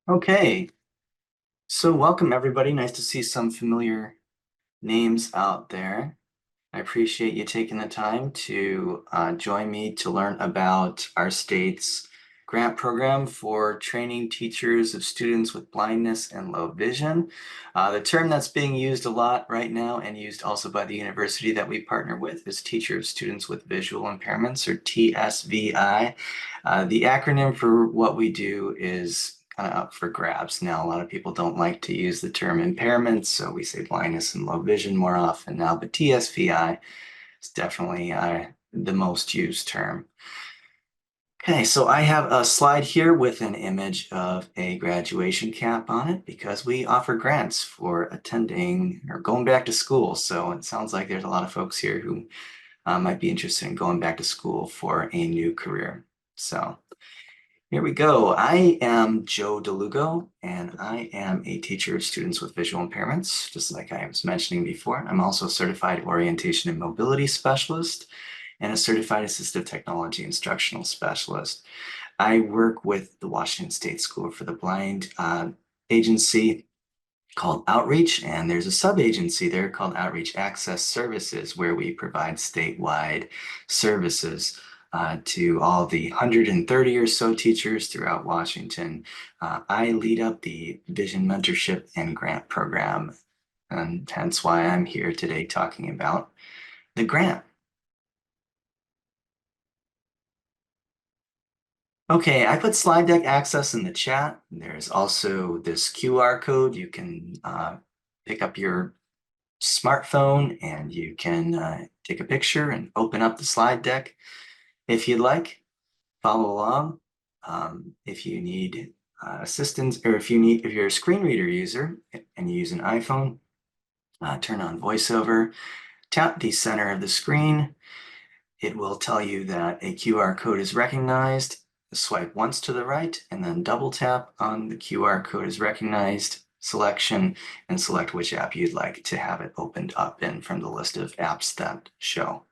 Okay, so welcome everybody. Nice to see some familiar names out there. I appreciate you taking the time to join me to learn about our state's grant program for training teachers of students with blindness and low vision. The term that's being used a lot right now and used also by the university that we partner with is Teacher of Students with Visual Impairments, or TSVI. The acronym for what we do is kind of up for grabs now. A lot of people don't like to use the term impairments, so we say blindness and low vision more often now, but TSVI is definitely the most used term. Okay, so I have a slide here with an image of a graduation cap on it because we offer grants for attending or going back to school. So it sounds like there's a lot of folks here who might be interested in going back to school for a new career. So here we go. I am Joe Dlugo, and I am a teacher of students with visual impairments, just like I was mentioning before. I'm also a certified orientation and mobility specialist and a certified assistive technology instructional specialist. I work with the Washington State School for the Blind agency called Outreach, and there's a sub-agency there called Outreach Access Services, where we provide statewide services to all the 130 or so teachers throughout Washington. I lead up the Vision Mentorship and Grant Program, and hence why I'm here today talking about the grant. Okay, I put slide deck access in the chat. There's also this QR code. You can pick up your smartphone and you can take a picture and open up the slide deck if you'd like. Follow along. If you need assistance, or if you're a screen reader user and you use an iPhone, turn on VoiceOver, tap the center of the screen. It will tell you that a QR code is recognized. Swipe once to the right and then double tap on the QR code is recognized selection and select which app you'd like to have it opened up in from the list of apps that show.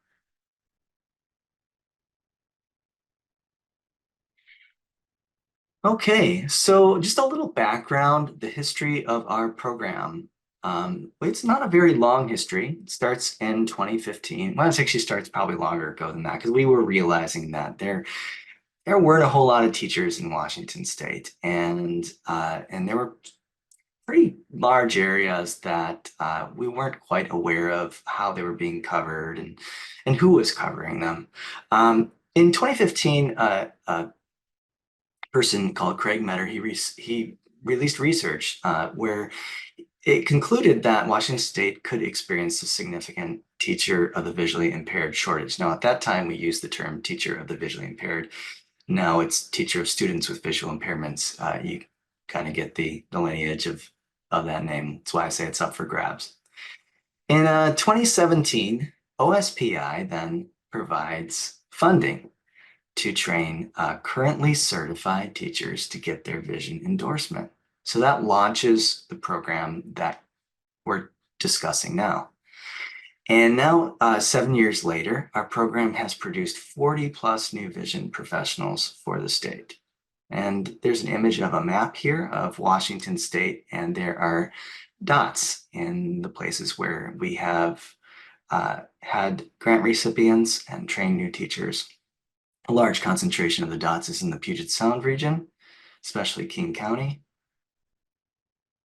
Okay, so just a little background, the history of our program. It's not a very long history. It starts in 2015. Well, it actually starts probably longer ago than that because we were realizing that there weren't a whole lot of teachers in Washington State, and there were pretty large areas that we weren't quite aware of how they were being covered and who was covering them. In 2015, a person called Craig Metter, he released research where it concluded that Washington State could experience a significant teacher of the visually impaired shortage. Now, at that time, we used the term teacher of the visually impaired. Now it's teacher of students with visual impairments. You kind of get the lineage of that name. That's why I say it's up for grabs. In 2017, OSPI then provides funding to train currently certified teachers to get their vision endorsement. So that launches the program that we're discussing now. And now, 7 years later, our program has produced 40 plus new vision professionals for the state. And there's an image of a map here of Washington State, and there are dots in the places where we have had grant recipients and trained new teachers. A large concentration of the dots is in the Puget Sound region, especially King County.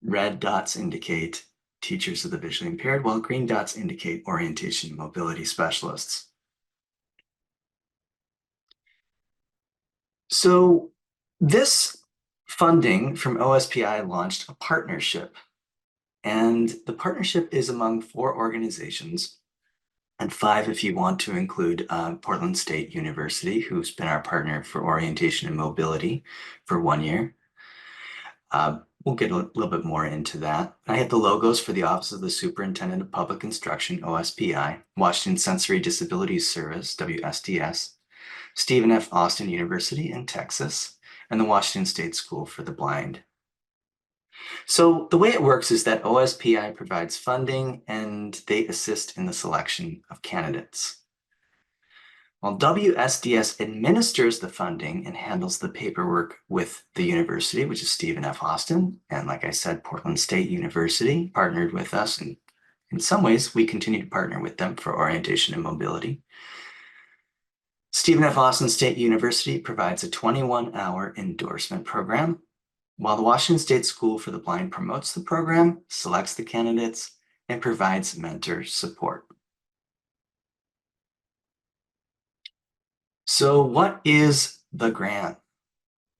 Red dots indicate teachers of the visually impaired, while green dots indicate orientation and mobility specialists. So this funding from OSPI launched a partnership, and the partnership is among 4 organizations and 5 if you want to include Portland State University, who's been our partner for orientation and mobility for 1 year. We'll get a little bit more into that. I have the logos for the Office of the Superintendent of Public Instruction, OSPI, Washington Sensory Disabilities Service, WSDS, Stephen F. Austin University in Texas, and the Washington State School for the Blind. So the way it works is that OSPI provides funding and they assist in the selection of candidates. Well, WSDS administers the funding and handles the paperwork with the university, which is Stephen F. Austin. And like I said, Portland State University partnered with us. And in some ways, we continue to partner with them for orientation and mobility. Stephen F. Austin State University provides a 21-hour endorsement program, while the Washington State School for the Blind promotes the program, selects the candidates, and provides mentor support. So what is the grant?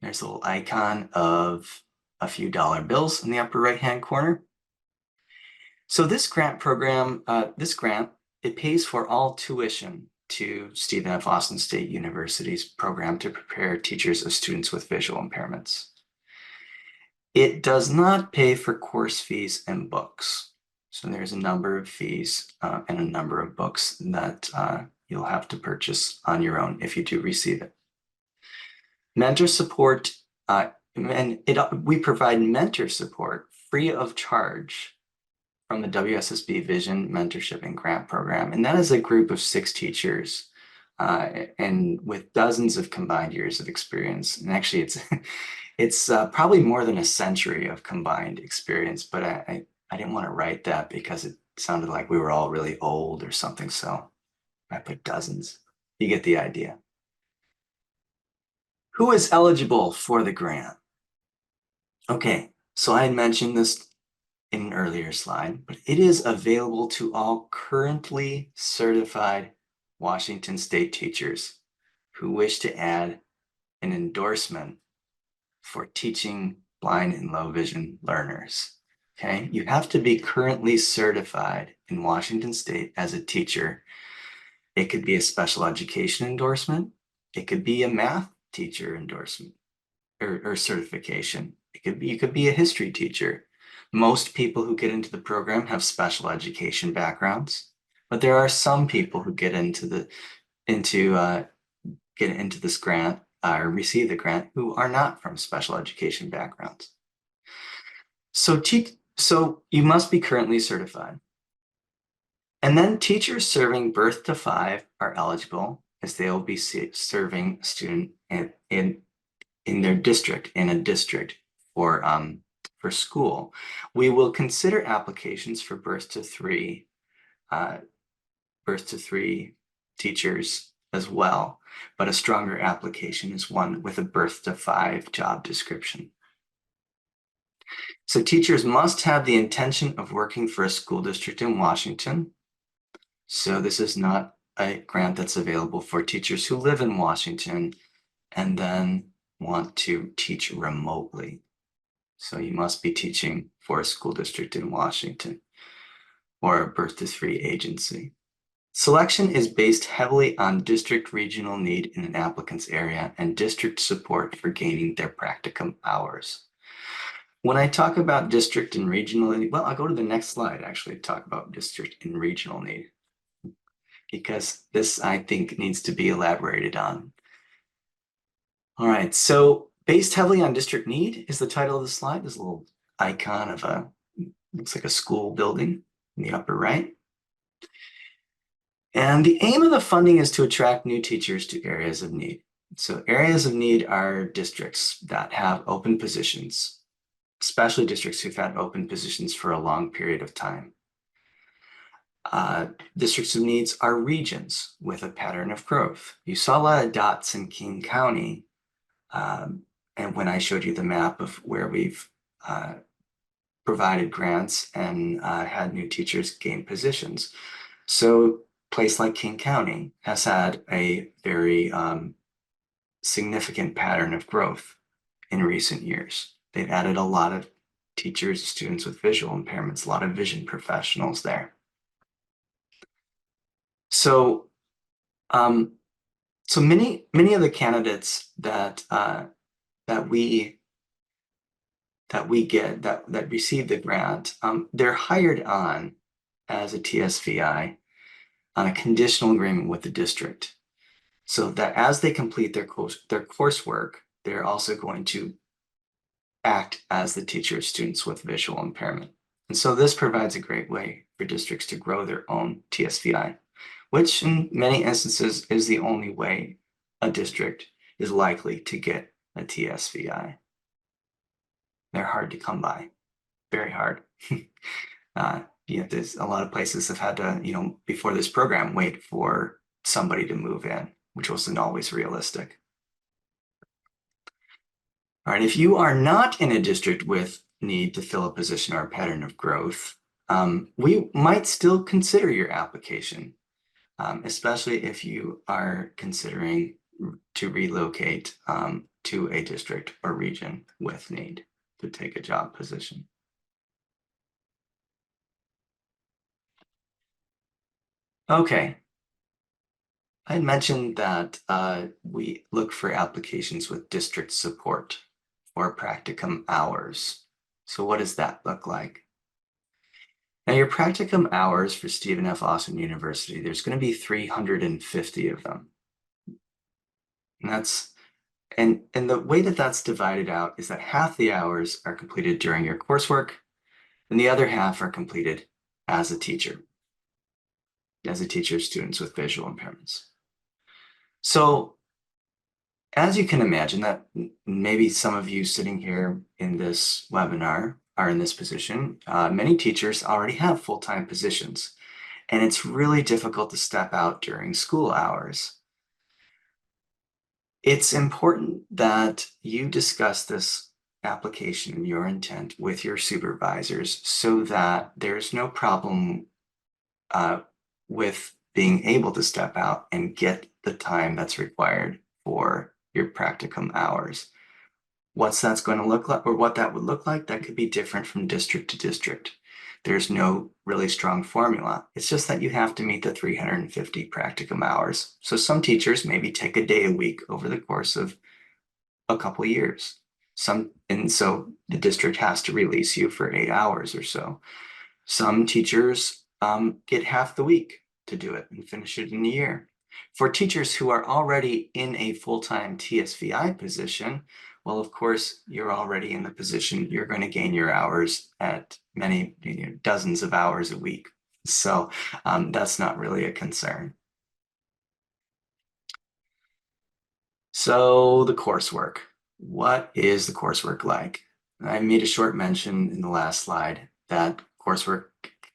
There's a little icon of a few dollar bills in the upper right-hand corner. So this grant program, it pays for all tuition to Stephen F. Austin State University's program to prepare teachers of students with visual impairments. It does not pay for course fees and books. So there's a number of fees and a number of books that you'll have to purchase on your own if you do receive it. Mentor support, we provide mentor support free of charge from the WSSB Vision Mentorship and Grant Program. And that is a group of 6 teachers and with dozens of combined years of experience. And actually it's probably more than a century of combined experience, but I didn't want to write that because it sounded like we were all really old or something. So I put dozens. You get the idea. Who is eligible for the grant? Okay, so I mentioned this in an earlier slide, but it is available to all currently certified Washington State teachers who wish to add an endorsement for teaching blind and low vision learners. Okay, you have to be currently certified in Washington State as a teacher. It could be a special education endorsement. It could be a math teacher endorsement or certification. You could be a history teacher. Most people who get into the program have special education backgrounds, but there are some people who get into this grant or receive the grant who are not from special education backgrounds. So you must be currently certified. And then teachers serving birth to 5 are eligible, as they will be serving a student in their district, in a district for school. We will consider applications for birth to 3 teachers as well, but a stronger application is one with a birth to 5 job description. So teachers must have the intention of working for a school district in Washington. So this is not a grant that's available for teachers who live in Washington and then want to teach remotely. So you must be teaching for a school district in Washington or a birth to 3 agency. Selection is based heavily on district regional need in an applicant's area and district support for gaining their practicum hours. When I talk about district and regional need, well, I'll go to the next slide, actually, talk about district and regional need, because this, I think, needs to be elaborated on. All right, so based heavily on district need is the title of the slide. There's a little icon of looks like a school building in the upper right. And the aim of the funding is to attract new teachers to areas of need. So areas of need are districts that have open positions, especially districts who've had open positions for a long period of time. Districts of needs are regions with a pattern of growth. You saw a lot of dots in King County, and when I showed you the map of where we've provided grants and had new teachers gain positions. So a place like King County has had a very significant pattern of growth in recent years. They've added a lot of teachers, students with visual impairments, a lot of vision professionals there. So, many of the candidates that receive the grant, they're hired on as a TSVI on a conditional agreement with the district, so that as they complete their coursework, they're also going to act as the teacher of students with visual impairment. And so this provides a great way for districts to grow their own TSVI which in many instances is the only way a district is likely to get a TSVI. They're hard to come by, very hard. There's a lot of places have had to, before this program, wait for somebody to move in, which wasn't always realistic. All right, if you are not in a district with need to fill a position or a pattern of growth, we might still consider your application, especially if you are considering to relocate to a district or region with need to take a job position. Okay, I had mentioned that we look for applications with district support for practicum hours. So what does that look like? Now your practicum hours for Stephen F. Austin University, there's going to be 350 of them. And the way that that's divided out is that half the hours are completed during your coursework, and the other half are completed as a teacher of students with visual impairments. So as you can imagine, that maybe some of you sitting here in this webinar are in this position. Many teachers already have full-time positions, and it's really difficult to step out during school hours. It's important that you discuss this application and your intent with your supervisors so that there's no problem with being able to step out and get the time that's required for your practicum hours. What's that's going to look like, or what that would look like, that could be different from district to district. There's no really strong formula. It's just that you have to meet the 350 practicum hours. So some teachers maybe take a day a week over the course of a couple of years. And so the district has to release you for 8 hours or so. Some teachers get half the week to do it and finish it in a year. For teachers who are already in a full-time TSVI position, well, of course, you're already in the position, you're going to gain your hours at many dozens of hours a week. So that's not really a concern. So the coursework. What is the coursework like? I made a short mention in the last slide that coursework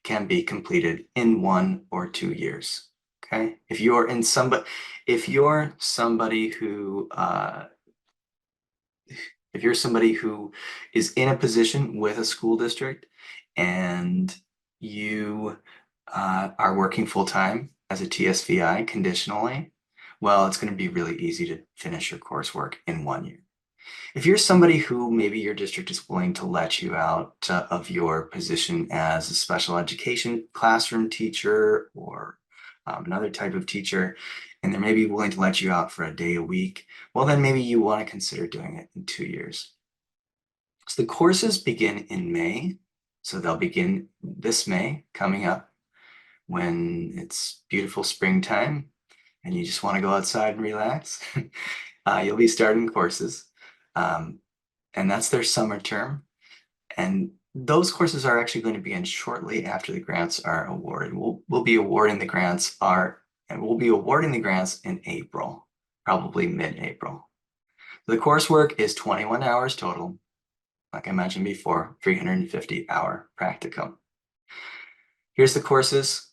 can be completed in 1 or 2 years. Okay, if you're somebody who is in a position with a school district and you are working full-time as a TSVI conditionally, well, it's going to be really easy to finish your coursework in 1 year. If you're somebody who maybe your district is willing to let you out of your position as a special education classroom teacher or another type of teacher, and they're maybe willing to let you out for a day a week, well, then maybe you want to consider doing it in 2 years. So the courses begin in May. So they'll begin this May coming up when it's beautiful springtime and you just want to go outside and relax. You'll be starting courses. And that's their summer term. And those courses are actually going to begin shortly after the grants are awarded. We'll be awarding the grants in April, probably mid-April. The coursework is 21 hours total. Like I mentioned before, 350-hour practicum. Here's the courses,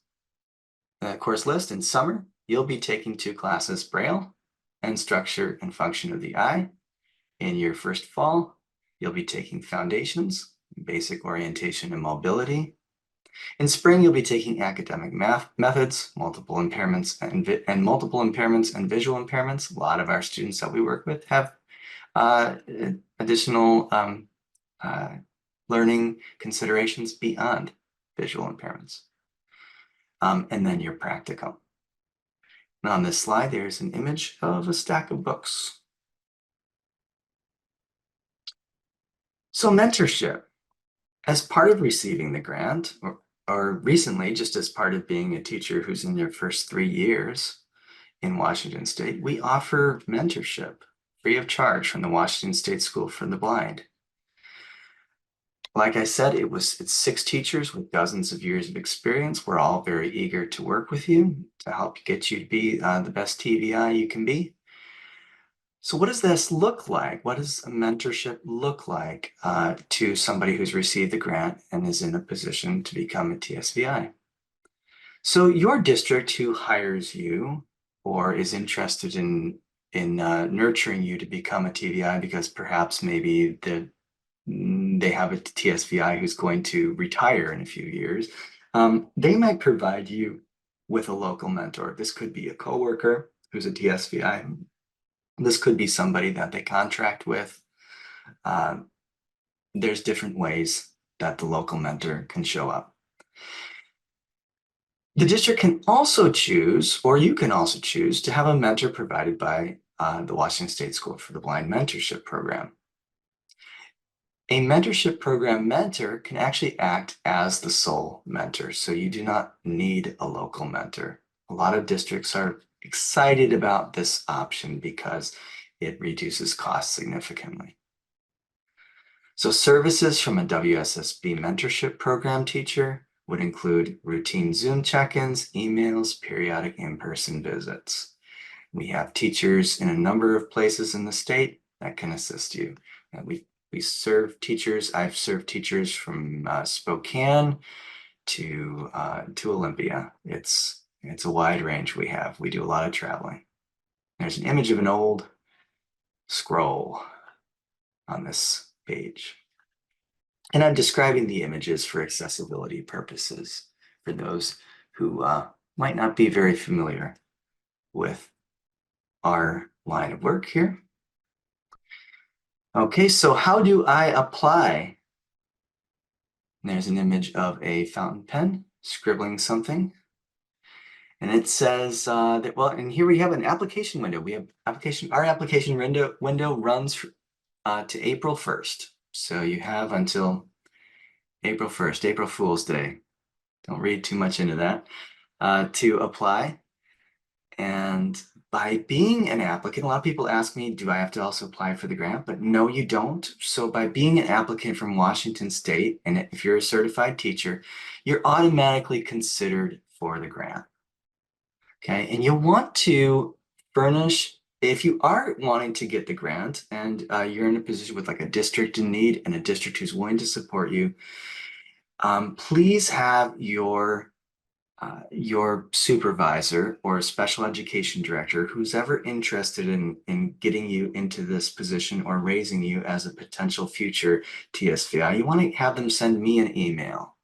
course list. In summer, you'll be taking 2 classes, Braille and Structure and Function of the Eye. In your first fall, you'll be taking Foundations, Basic Orientation and Mobility. In spring, you'll be taking Academic Math Methods, Multiple Impairments and Visual Impairments. A lot of our students that we work with have additional learning considerations beyond visual impairments. And then your practicum. And on this slide, there's an image of a stack of books. So mentorship, as part of receiving the grant, or recently, just as part of being a teacher who's in their first 3 years in Washington State, we offer mentorship free of charge from the Washington State School for the Blind. Like I said, it's 6 teachers with dozens of years of experience. We're all very eager to work with you to help get you to be the best TVI you can be. So what does this look like? What does a mentorship look like to somebody who's received the grant and is in a position to become a TSVI? So your district who hires you or is interested in nurturing you to become a TVI because perhaps maybe they have a TSVI who's going to retire in a few years, they might provide you with a local mentor. This could be a coworker who's a TSVI. This could be somebody that they contract with. There's different ways that the local mentor can show up. The district can also choose, or you can also choose, to have a mentor provided by the Washington State School for the Blind Mentorship Program. A mentorship program mentor can actually act as the sole mentor, so you do not need a local mentor. A lot of districts are excited about this option because it reduces costs significantly. So services from a WSSB mentorship program teacher would include routine Zoom check-ins, emails, periodic in-person visits. We have teachers in a number of places in the state that can assist you. And we serve teachers. I've served teachers from Spokane to Olympia. It's a wide range we have. We do a lot of traveling. There's an image of an old scroll on this page. And I'm describing the images for accessibility purposes for those who might not be very familiar with our line of work here. Okay, so how do I apply? There's an image of a fountain pen scribbling something. And it says that, well, and here we have an application window. We have our application window runs to April 1st. So you have until April 1st, April Fool's Day. Don't read too much into that, to apply. And by being an applicant, a lot of people ask me, do I have to also apply for the grant? But no, you don't. So by being an applicant from Washington State, and if you're a certified teacher, you're automatically considered for the grant. Okay, and you'll want to furnish, if you are wanting to get the grant and you're in a position with like a district in need and a district who's willing to support you, please have your supervisor or special education director, who's ever interested in getting you into this position or raising you as a potential future TSVI, you want to have them send me an email.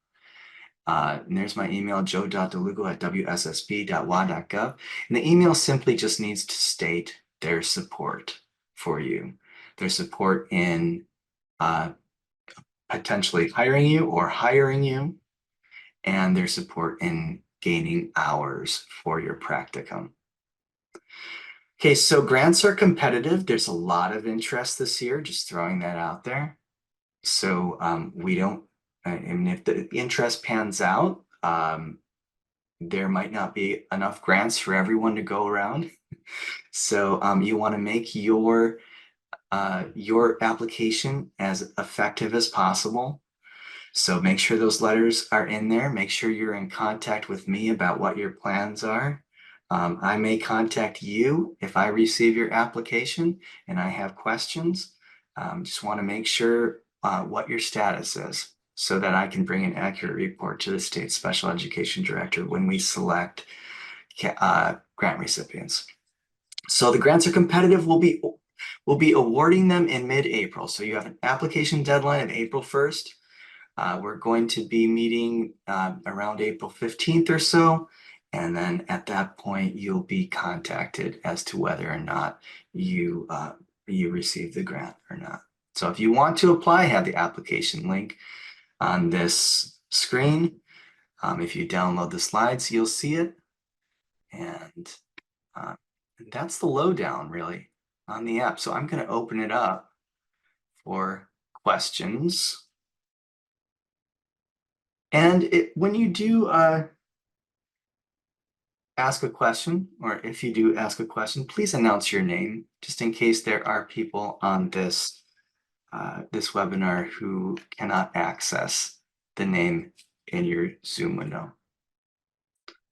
And there's my email, joe.dlugo@wssb.wa.gov. And the email simply just needs to state their support for you, their support in potentially hiring you or hiring you, and their support in gaining hours for your practicum. Okay, so grants are competitive. There's a lot of interest this year, just throwing that out there. So we don't, and if the interest pans out, there might not be enough grants for everyone to go around. So you want to make your application as effective as possible. So make sure those letters are in there. Make sure you're in contact with me about what your plans are. I may contact you if I receive your application and I have questions. Just want to make sure what your status is so that I can bring an accurate report to the state special education director when we select grant recipients. So the grants are competitive. We'll be awarding them in mid-April. So you have an application deadline of April 1st. We're going to be meeting around April 15th or so. And then at that point, you'll be contacted as to whether or not you receive the grant or not. So if you want to apply, I have the application link on this screen. If you download the slides, you'll see it. And that's the lowdown really on the app. So I'm going to open it up for questions. And when you do ask a question, or if you do ask a question, please announce your name, just in case there are people on this this webinar who cannot access the name in your Zoom window.